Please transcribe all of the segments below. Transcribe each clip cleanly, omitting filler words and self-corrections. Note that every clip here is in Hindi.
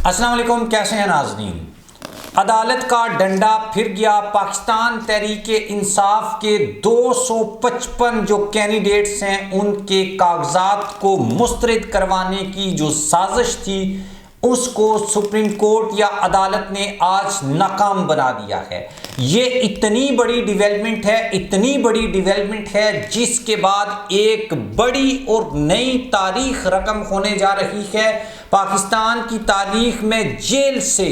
अस्सलाम वालेकुम, कैसे हैं नाज़रीन। अदालत का डंडा फिर गया। पाकिस्तान तहरीके इंसाफ के 255 जो कैंडिडेट्स हैं उनके कागजात को मुस्तरद करवाने की जो साजिश थी उसको सुप्रीम कोर्ट या अदालत ने आज नाकाम बना दिया है। ये इतनी बड़ी डेवलपमेंट है जिसके बाद एक बड़ी और नई तारीख रकम होने जा रही है। पाकिस्तान की तारीख में जेल से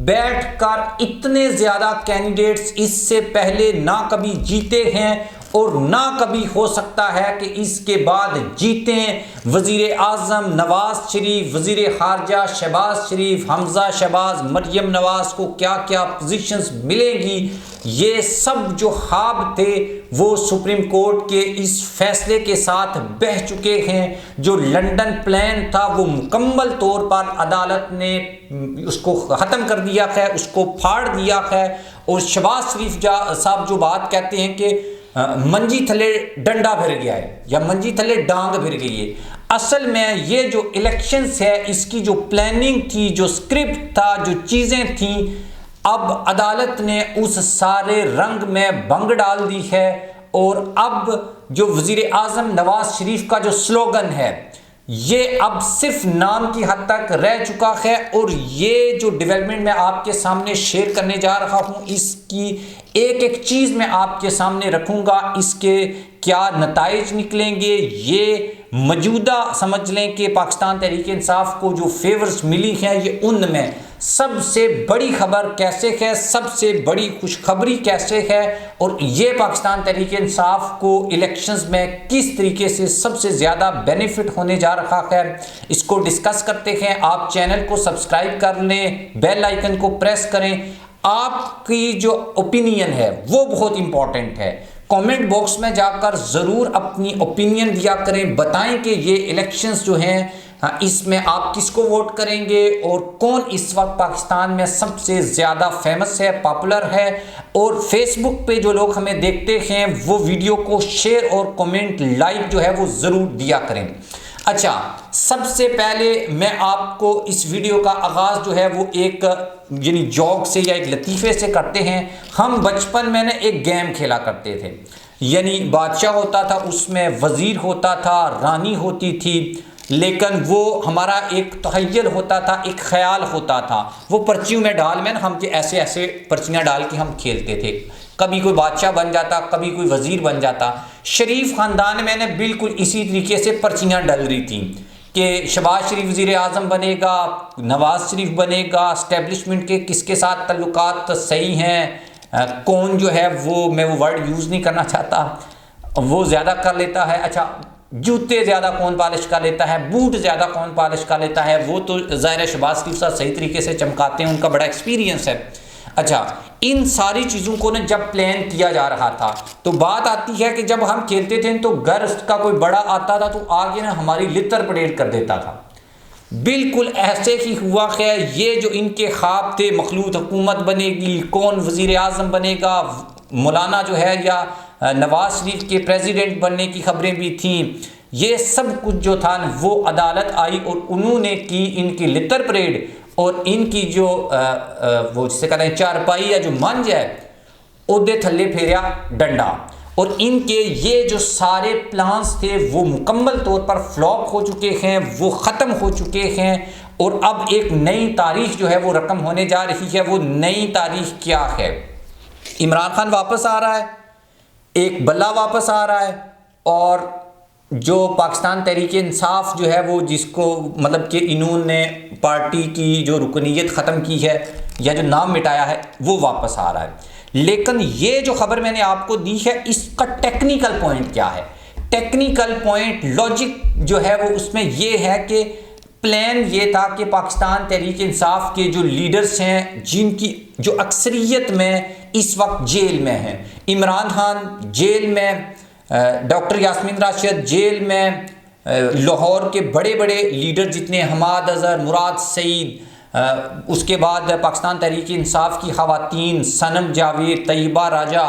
बैठकर इतने ज़्यादा कैंडिडेट्स इससे पहले ना कभी जीते हैं और ना कभी हो सकता है कि इसके बाद जीतें। वज़ीर आज़म नवाज शरीफ, वज़ीर ख़ारजा शहबाज शरीफ, हमज़ा शहबाज, मरियम नवाज को क्या क्या पोजीशंस मिलेंगी, ये सब जो ख्वाब थे वो सुप्रीम कोर्ट के इस फैसले के साथ बह चुके हैं। जो लंदन प्लान था वो मुकम्मल तौर पर अदालत ने उसको ख़त्म कर दिया है, उसको फाड़ दिया है। और शहबाज शरीफ साहब जो बात कहते हैं कि मंजी थले डंडा फिर गया है या मंजी थले डांग फिर गई है, असल में ये जो इलेक्शंस है इसकी जो प्लानिंग थी, जो स्क्रिप्ट था, जो चीज़ें थी, अब अदालत ने उस सारे रंग में भंग डाल दी है। और अब जो वज़ीर आज़म नवाज शरीफ का जो स्लोगन है ये अब सिर्फ नाम की हद तक रह चुका है। और ये जो डेवलपमेंट मैं आपके सामने शेयर करने जा रहा हूँ इसकी एक एक चीज़ मैं आपके सामने रखूँगा, इसके क्या नताइज निकलेंगे। ये मौजूदा समझ लें कि पाकिस्तान तहरीक इंसाफ को जो फेवर्स मिली हैं ये उनमें सबसे बड़ी खबर कैसे है, सबसे बड़ी खुशखबरी कैसे है और ये पाकिस्तान तहरीक इंसाफ को इलेक्शंस में किस तरीके से सबसे ज़्यादा बेनिफिट होने जा रहा है, इसको डिस्कस करते हैं। आप चैनल को सब्सक्राइब कर लें, बेल आइकन को प्रेस करें। आपकी जो ओपिनियन है वो बहुत इंपॉर्टेंट है। कमेंट बॉक्स में जाकर ज़रूर अपनी ओपिनियन दिया करें, बताएं कि ये इलेक्शंस जो हैं इसमें आप किसको वोट करेंगे और कौन इस वक्त पाकिस्तान में सबसे ज़्यादा फेमस है, पॉपुलर है। और फेसबुक पे जो लोग हमें देखते हैं वो वीडियो को शेयर और कमेंट लाइक जो है वो ज़रूर दिया करें। अच्छा, सबसे पहले मैं आपको इस वीडियो का आगाज़ जो है वो एक यानी जॉक से या एक लतीफ़े से करते हैं। हम बचपन में एक गेम खेला करते थे, यानी बादशाह होता था, उसमें वज़ीर होता था, रानी होती थी, लेकिन वो हमारा एक तहय्युल होता था, एक ख्याल होता था। वो पर्चियों में डाल में हम ऐसे ऐसे पर्चियाँ डाल के हम खेलते थे। कभी कोई बादशाह बन जाता, कभी कोई वज़ीर बन जाता। शरीफ ख़ानदान में बिल्कुल इसी तरीके से पर्चियाँ डल रही थी कि शहबाज शरीफ वज़ीर आज़म बनेगा, नवाज शरीफ बनेगा, इस्टेब्लिशमेंट के किसके साथ तल्लुकात सही हैं, कौन जो है वो मैं वो वर्ड यूज़ नहीं करना चाहता, वो ज़्यादा कर लेता है। अच्छा, जूते ज़्यादा कौन पॉलिश कर लेता है, बूट ज़्यादा कौन पॉलिश कर लेता है, वो तो ज़ाहिर है शहबाज शरीफ साहब सही तरीके से चमकाते हैं, उनका बड़ा एक्सपीरियंस है। अच्छा, इन सारी चीज़ों को ना जब प्लान किया जा रहा था तो बात आती है कि जब हम खेलते थे तो घर का कोई बड़ा आता था तो आगे ना हमारी लितर परेड कर देता था। बिल्कुल ऐसे ही हुआ है। ये जो इनके ख्वाब थे, मखलूत हुकूमत बनेगी, कौन वज़ीर आज़म बनेगा, मौलाना जो है या नवाज शरीफ के प्रेसिडेंट बनने की खबरें भी थीं, ये सब कुछ जो था वो अदालत आई और उन्होंने की इनकी लितर परेड और इनकी जो वो जिसे कहते हैं चारपाई या जो मंज है उदे थल्ले फेरिया डंडा। और इनके ये जो सारे प्लान्स थे वो मुकम्मल तौर पर फ्लॉप हो चुके हैं, वो ख़त्म हो चुके हैं। और अब एक नई तारीख जो है वो रकम होने जा रही है। वो नई तारीख क्या है? इमरान खान वापस आ रहा है, एक बल्ला वापस आ रहा है, और जो पाकिस्तान तहरीक इंसाफ जो है वो जिसको मतलब कि इन्होंने पार्टी की जो रुकनीयत ख़त्म की है या जो नाम मिटाया है वो वापस आ रहा है। लेकिन ये जो खबर मैंने आपको दी है इसका टेक्निकल पॉइंट क्या है? टेक्निकल पॉइंट, लॉजिक जो है वो उसमें ये है कि प्लान ये था कि पाकिस्तान तहरीक इंसाफ के जो लीडर्स हैं जिनकी जो अक्सरियत में इस वक्त जेल में हैं, इमरान खान जेल में, डॉक्टर यास्मीन राशिद जेल में, लाहौर के बड़े बड़े लीडर जितने हमाद अज़हर, मुराद सईद, उसके बाद पाकिस्तान तहरीक इंसाफ की ख़वातीन सनम जावेद, तैयबा राजा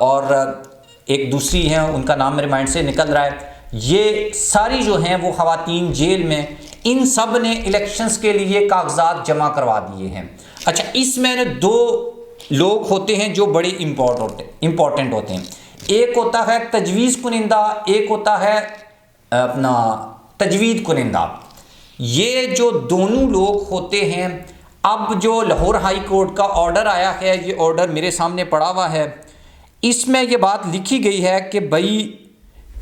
और एक दूसरी हैं उनका नाम मेरे माइंड से निकल रहा है, ये सारी जो हैं वो ख़वातीन जेल में। इन सब ने इलेक्शंस के लिए कागजात जमा करवा दिए हैं। अच्छा, इसमें दो लोग होते हैं जो बड़े इंपॉर्टेंट होते हैं। एक होता है तजवीज़ कुनिंदा, एक होता है अपना तजवीज़ कुनिंदा। ये जो दोनों लोग होते हैं, अब जो लाहौर हाई कोर्ट का ऑर्डर आया है, ये ऑर्डर मेरे सामने पड़ा हुआ है, इसमें ये बात लिखी गई है कि भाई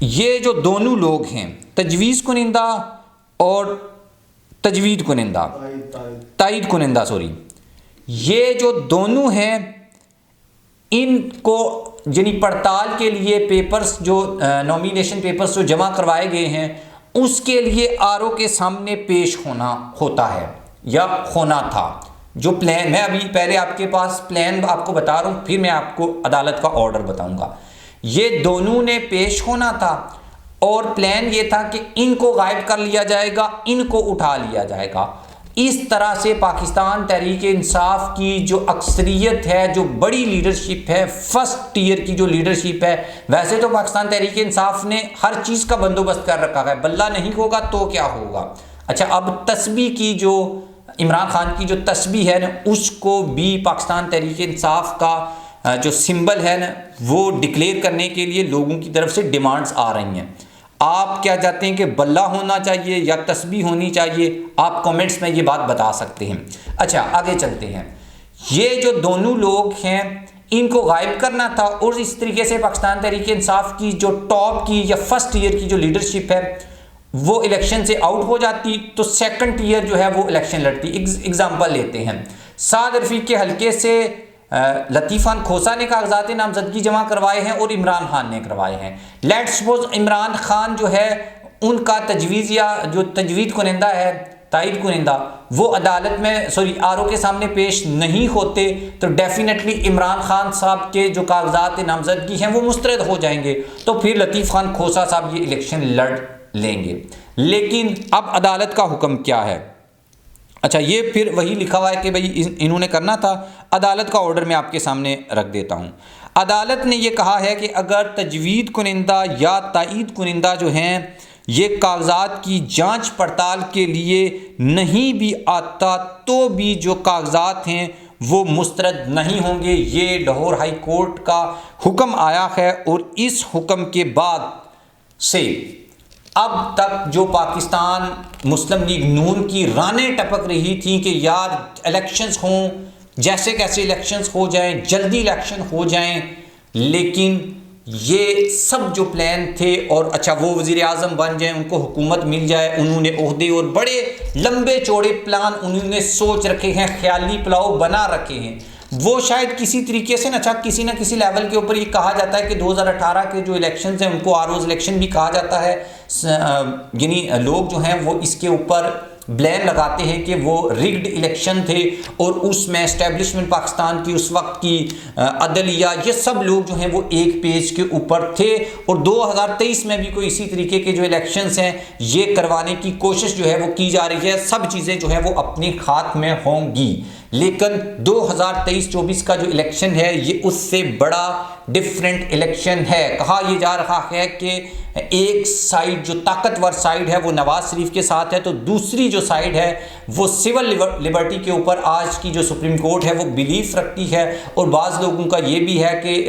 ये जो दोनों लोग हैं, तजवीज़ कुनिंदा और तजवीज़ कुनिंदा, तायद कुनिंदा सॉरी, ये जो दोनों हैं, इनको यानी पड़ताल के लिए पेपर्स जो नॉमिनेशन पेपर्स जो जमा करवाए गए हैं, उसके लिए आरओ के सामने पेश होना होता है या होना था। जो प्लान, मैं अभी पहले आपके पास प्लान आपको बता रहा हूँ, फिर मैं आपको अदालत का ऑर्डर बताऊंगा। ये दोनों ने पेश होना था और प्लान ये था कि इनको गायब कर लिया जाएगा, इनको उठा लिया जाएगा। इस तरह से पाकिस्तान तहरीक इंसाफ की जो अक्सरियत है, जो बड़ी लीडरशिप है, फर्स्ट टीयर की जो लीडरशिप है, वैसे तो पाकिस्तान तहरीक इंसाफ ने हर चीज़ का बंदोबस्त कर रखा है, बल्ला नहीं होगा तो क्या होगा। अच्छा, अब तस्बीह की जो इमरान खान की जो तस्बीह है ना, उसको भी पाकिस्तान तहरीक इंसाफ का जो सिंबल है ना, वो डिक्लेयर करने के लिए लोगों की तरफ से डिमांड्स आ रही हैं। आप क्या चाहते हैं कि बल्ला होना चाहिए या तस्बीह होनी चाहिए? आप कमेंट्स में ये बात बता सकते हैं। अच्छा, आगे चलते हैं। ये जो दोनों लोग हैं, इनको गायब करना था और इस तरीके से पाकिस्तान तहरीक इंसाफ की जो टॉप की या फर्स्ट ईयर की जो लीडरशिप है वो इलेक्शन से आउट हो जाती, तो सेकंड ईयर जो है वो इलेक्शन लड़ती। एग्जाम्पल लेते हैं, साद रफीक के हल्के से लतीफ़ खान खोसा ने कागजात नामजदगी जमा करवाए हैं और इमरान खान ने करवाए हैं। लेट्स सपोज इमरान खान जो है उनका तजवीज़ या जो तजवीज़ कुनिंदा है, तायद कुनिंदा, वो अदालत में सॉरी आरओ के सामने पेश नहीं होते, तो डेफिनेटली इमरान खान साहब के जो कागजात नामजदगी हैं वो मुस्तरद हो जाएंगे, तो फिर लतीफ़ खान खोसा साहब ये इलेक्शन लड़ लेंगे। लेकिन अब अदालत का हुक्म क्या है? अच्छा, ये फिर वही लिखा हुआ है कि भाई इन्होंने करना था। अदालत का ऑर्डर मैं आपके सामने रख देता हूँ। अदालत ने ये कहा है कि अगर तजवीज़ कुनिंदा या तायद कुनिंदा जो हैं, ये कागजात की जांच पड़ताल के लिए नहीं भी आता तो भी जो कागजात हैं वो मुस्तरद नहीं होंगे। ये लाहौर हाई कोर्ट का हुक्म आया है और इस हुक्म के बाद से अब तक जो पाकिस्तान मुस्लिम लीग नून की रानें टपक रही थी कि यार इलेक्शंस हों, जैसे कैसे इलेक्शंस हो जाएं, जल्दी इलेक्शन हो जाएं, लेकिन ये सब जो प्लान थे और अच्छा वो वज़ीर आज़म बन जाएं, उनको हुकूमत मिल जाए, उन्होंने ओहदे और बड़े लंबे चौड़े प्लान उन्होंने सोच रखे हैं, ख्याली पुलाव बना रखे हैं। वो शायद किसी तरीके से अच्छा किसी ना किसी लेवल के ऊपर ये कहा जाता है कि 2018 के जो इलेक्शंस हैं उनको आरओज़ इलेक्शन भी कहा जाता है। यानी लोग जो हैं वो इसके ऊपर ब्लेम लगाते हैं कि वो रिग्ड इलेक्शन थे और उसमें एस्टेब्लिशमेंट पाकिस्तान की उस वक्त की अदलिया, ये सब लोग जो हैं वो एक पेज के ऊपर थे और 2023 में भी कोई इसी तरीके के जो इलेक्शंस हैं ये करवाने की कोशिश जो है वो की जा रही है। सब चीज़ें जो है वो अपनी खाक में होंगी, लेकिन 2023-24 का जो इलेक्शन है ये उससे बड़ा डिफरेंट इलेक्शन है। कहा यह जा रहा है कि एक साइड जो ताकतवर साइड है वो नवाज शरीफ के साथ है, तो दूसरी जो साइड है वो सिविल लिबर्टी के ऊपर आज की जो सुप्रीम कोर्ट है वो बिलीफ रखती है। और बाज़ लोगों का ये भी है कि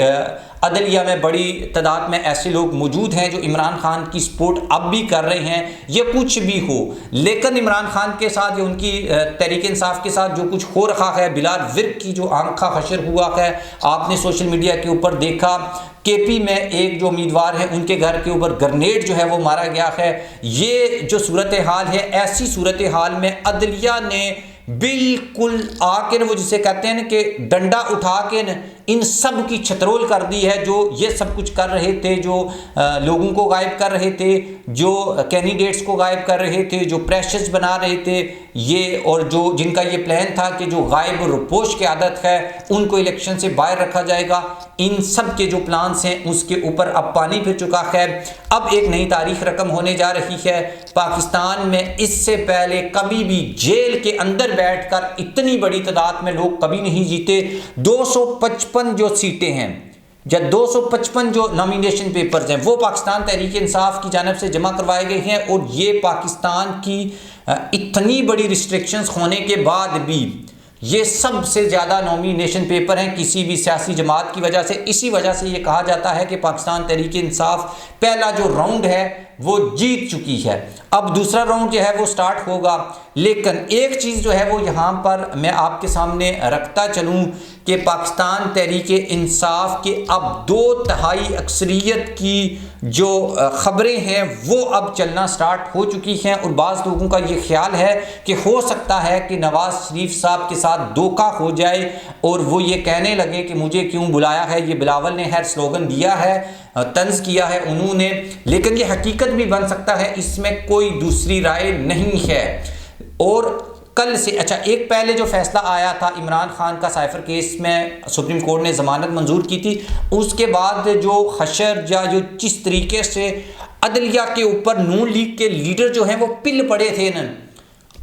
अदलिया में बड़ी तादाद में ऐसे लोग मौजूद हैं जो इमरान खान की सपोर्ट अब भी कर रहे हैं। ये कुछ भी हो, लेकिन इमरान खान के साथ या उनकी तहरीक इंसाफ के साथ जो कुछ हो रहा है, बिलाल विर्क की जो आंखा खशर हुआ है, आपने सोशल मीडिया के ऊपर देखा। केपी में एक जो उम्मीदवार है उनके घर के ऊपर ग्रेनेड जो है वो मारा गया है। ये जो सूरत हाल है, ऐसी सूरत हाल में अदलिया ने बिल्कुल आके वो जिसे कहते हैं कि डंडा उठा के इन सब की छतरोल कर दी है। जो ये सब कुछ कर रहे थे, जो लोगों को गायब कर रहे थे, जो कैंडिडेट्स को गायब कर रहे थे, जो प्रेशर्स बना रहे थे ये, और जो जिनका ये प्लान था कि जो गायब और रुपोश की आदत है उनको इलेक्शन से बाहर रखा जाएगा, इन सब के जो प्लान्स हैं उसके ऊपर अब पानी फिर चुका है। अब एक नई तारीख रकम होने जा रही है। पाकिस्तान में इससे पहले कभी भी जेल के अंदर बैठकर इतनी बड़ी तादाद में लोग कभी नहीं जीते। 255 जो सीटें हैं या 255 जो नॉमिनेशन पेपर्स हैं वो पाकिस्तान तहरीक इंसाफ की जानिब से जमा करवाए गए हैं और ये पाकिस्तान की इतनी बड़ी रिस्ट्रिक्शंस होने के बाद भी ये सबसे ज़्यादा नॉमिनेशन पेपर हैं किसी भी सियासी जमात की वजह से। इसी वजह से ये कहा जाता है कि पाकिस्तान तहरीक इंसाफ पहला जो राउंड है वो जीत चुकी है। अब दूसरा राउंड जो है वो स्टार्ट होगा। लेकिन एक चीज़ जो है वो यहाँ पर मैं आपके सामने रखता चलूँ कि पाकिस्तान तहरीक इंसाफ के अब 2/3 अक्सरियत की जो ख़बरें हैं वो अब चलना स्टार्ट हो चुकी हैं। और बाज़ लोगों का ये ख्याल है कि हो सकता है कि नवाज़ शरीफ साहब के साथ धोखा हो जाए और वो ये कहने लगे कि मुझे क्यों बुलाया है। ये बिलावल ने खैर स्लोगन दिया है, तंज किया है उन्होंने, लेकिन ये हकीकत भी बन सकता है, इसमें कोई दूसरी राय नहीं है। और कल से एक पहले जो फैसला आया था इमरान खान का साइफर केस में सुप्रीम कोर्ट ने ज़मानत मंजूर की थी, उसके बाद जो हशर या जो जिस तरीके से अदलिया के ऊपर नून लीग के लीडर जो हैं वो पिल पड़े थे न,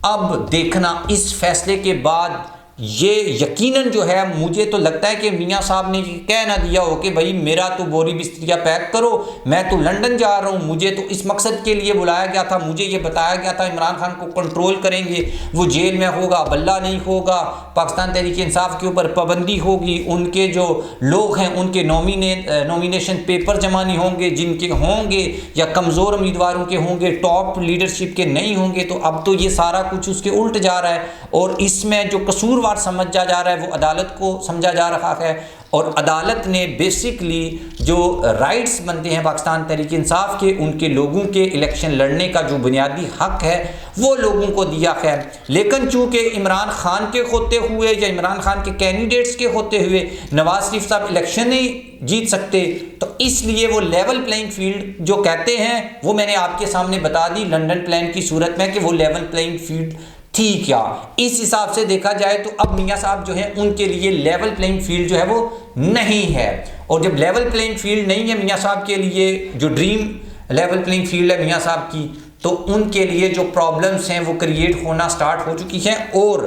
अब देखना इस फैसले के बाद ये यकीनन जो है मुझे तो लगता है कि मियाँ साहब ने कह ना दिया हो कि भाई मेरा तो बोरी बिस्तरिया पैक करो, मैं तो लंदन जा रहा हूँ, मुझे तो इस मकसद के लिए बुलाया गया था, मुझे ये बताया गया था इमरान खान को कंट्रोल करेंगे, वो जेल में होगा, बल्ला नहीं होगा, पाकिस्तान तहरीक इंसाफ के ऊपर पाबंदी होगी, उनके जो लोग हैं उनके नॉमिनेशन पेपर जमा नहीं होंगे, जिनके होंगे या कमज़ोर उम्मीदवारों के होंगे, टॉप लीडरशिप के नहीं होंगे। तो अब तो ये सारा कुछ उसके उल्ट जा रहा है और इसमें जो कसूर समझा जा रहा है वो अदालत को समझा जा रहा है। और अदालत ने बेसिकली जो राइट्स बनते हैं पाकिस्तान तहरीक इंसाफ के, उनके लोगों के इलेक्शन लड़ने का जो बुनियादी हक है वो लोगों को दिया है। लेकिन चूंकि इमरान खान के होते हुए या इमरान खान के कैंडिडेट्स के होते हुए नवाज शरीफ साहब इलेक्शन नहीं जीत सकते, तो इसलिए वो लेवल प्लेइंग फील्ड जो कहते हैं वो मैंने आपके सामने बता दी लंदन प्लान की सूरत में कि वो लेवल प्लेइंग फील्ड थी क्या। इस हिसाब से देखा जाए तो अब मियाँ साहब जो हैं उनके लिए लेवल प्लेइंग फील्ड जो है वो नहीं है। और जब लेवल प्लेइंग फील्ड नहीं है मियाँ साहब के लिए, जो ड्रीम लेवल प्लेइंग फील्ड है मियाँ साहब की, तो उनके लिए जो प्रॉब्लम्स हैं वो क्रिएट होना स्टार्ट हो चुकी हैं। और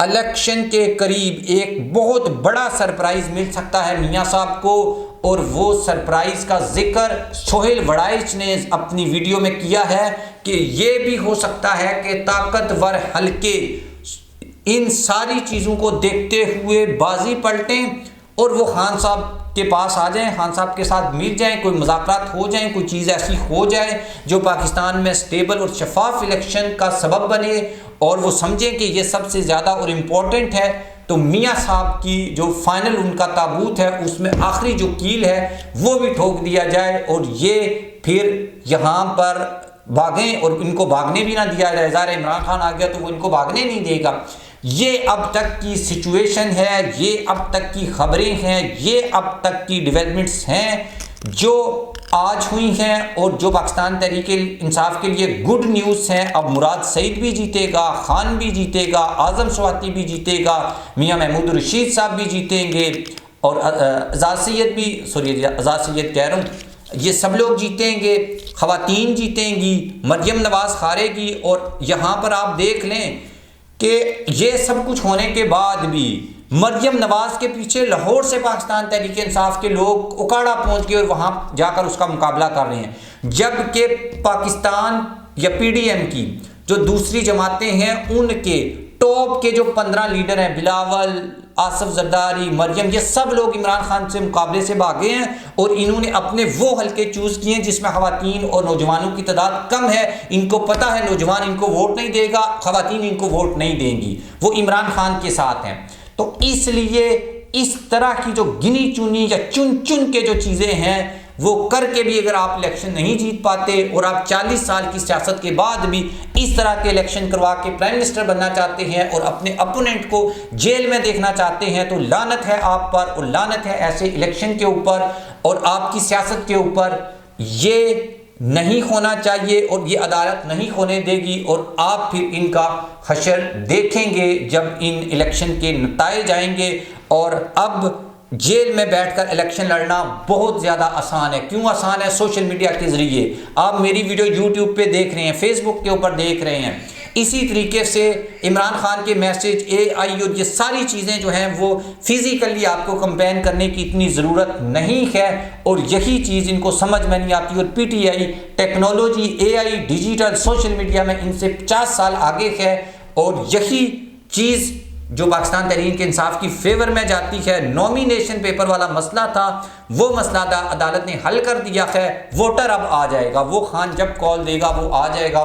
इलेक्शन के करीब एक बहुत बड़ा सरप्राइज मिल सकता है मियाँ साहब को, और वो सरप्राइज का जिक्र सोहेल वड़ाइच ने अपनी वीडियो में किया है कि ये भी हो सकता है कि ताकतवर हल्के इन सारी चीज़ों को देखते हुए बाजी पलटें और वो खान साहब के पास आ जाएं, खान साहब के साथ मिल जाएं, कोई मुज़ाकरात हो जाएं, कोई चीज़ ऐसी हो जाए जो पाकिस्तान में स्टेबल और शफाफ इलेक्शन का सबब बने और वो समझें कि ये सबसे ज़्यादा और इम्पोर्टेंट है। तो मियाँ साहब की जो फाइनल उनका ताबूत है उसमें आखिरी जो कील है वो भी ठोक दिया जाए और ये फिर यहाँ पर भागें और इनको भागने भी ना दिया जाए। ज़ाहिर इमरान खान आ गया तो वो इनको भागने नहीं देगा। ये अब तक की सिचुएशन है, ये अब तक की खबरें हैं, ये अब तक की डेवलपमेंट्स हैं जो आज हुई हैं और जो पाकिस्तान तहरीक इंसाफ के लिए गुड न्यूज़ हैं। अब मुराद सईद भी जीतेगा, खान भी जीतेगा, आज़म स्वाति भी जीतेगा, मियाँ महमूद रशीद साहब भी जीतेंगे और आज़ाद सैयद कह रहा हूँ, ये सब लोग जीतेंगे, ख़वातीन जीतेंगी, मरियम नवाज़ हारेगी। और यहाँ पर आप देख लें कि ये सब कुछ होने के बाद भी मरियम नवाज के पीछे लाहौर से पाकिस्तान तहरीक इंसाफ के लोग उकाड़ा पहुंच गए और वहां जाकर उसका मुकाबला कर रहे हैं, जबकि पाकिस्तान या पीडीएम की जो दूसरी जमातें हैं उनके टॉप के जो 15 लीडर हैं, बिलावल, आसफ जरदारी, मरियम, ये सब लोग इमरान खान से मुकाबले से भागे हैं और इन्होंने अपने वो हल्के चूज किए हैं जिसमें खवातीन और नौजवानों की तादाद कम है। इनको पता है नौजवान इनको वोट नहीं देगा, खवातीन इनको वोट नहीं देंगी, वो इमरान खान के साथ हैं। तो इसलिए इस तरह की जो गिनी चुनी या चुन चुन के जो चीज़ें हैं वो करके भी अगर आप इलेक्शन नहीं जीत पाते और आप 40 साल की सियासत के बाद भी इस तरह के इलेक्शन करवा के प्राइम मिनिस्टर बनना चाहते हैं और अपने अपोनेंट को जेल में देखना चाहते हैं, तो लानत है आप पर और लानत है ऐसे इलेक्शन के ऊपर और आपकी सियासत के ऊपर। ये नहीं होना चाहिए और ये अदालत नहीं होने देगी और आप फिर इनका हशर देखेंगे जब इन इलेक्शन के नताइज आएंगे। और अब जेल में बैठकर इलेक्शन लड़ना बहुत ज़्यादा आसान है। क्यों आसान है? सोशल मीडिया के ज़रिए आप मेरी वीडियो यूट्यूब पे देख रहे हैं, फेसबुक के ऊपर देख रहे हैं, इसी तरीके से इमरान खान के मैसेज, AI और ये सारी चीज़ें जो हैं वो फिज़िकली आपको कंपेन करने की इतनी ज़रूरत नहीं है, और यही चीज़ इनको समझ में नहीं आती। और PTI technology, AI, digital, social media में इनसे 50 साल आगे है, और यही चीज़ जो पाकिस्तान तहरीक इंसाफ की फेवर में जाती है। नॉमिनेशन पेपर वाला मसला था, वो मसला अदालत ने हल कर दिया है। वोटर अब आ जाएगा, वो खान जब कॉल देगा वो आ जाएगा,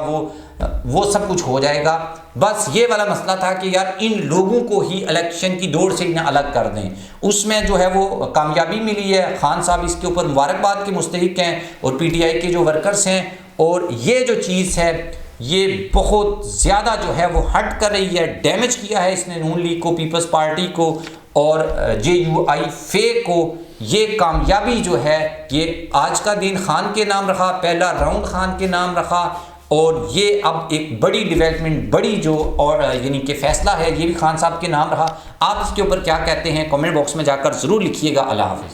वो सब कुछ हो जाएगा। बस ये वाला मसला था कि यार इन लोगों को ही इलेक्शन की दौड़ से इन्हें अलग कर दें। उसमें जो है वो कामयाबी मिली है। खान साहब इसके ऊपर मुबारकबाद के मुस्तहिक हैं, और PTI के जो वर्कर्स हैं। और ये जो चीज़ है ये बहुत ज़्यादा जो है वो हट कर रही है, डैमेज किया है इसने नून लीग को, पीपल्स पार्टी को और JUI फे को। ये कामयाबी जो है ये आज का दिन खान के नाम रखा, पहला राउंड खान के नाम रखा, और ये अब एक बड़ी डेवलपमेंट, बड़ी जो और यानी कि फैसला है ये भी खान साहब के नाम रहा। आप इसके ऊपर क्या कहते हैं कमेंट बॉक्स में जाकर ज़रूर लिखिएगा। अल्लाह हाफ़िज़।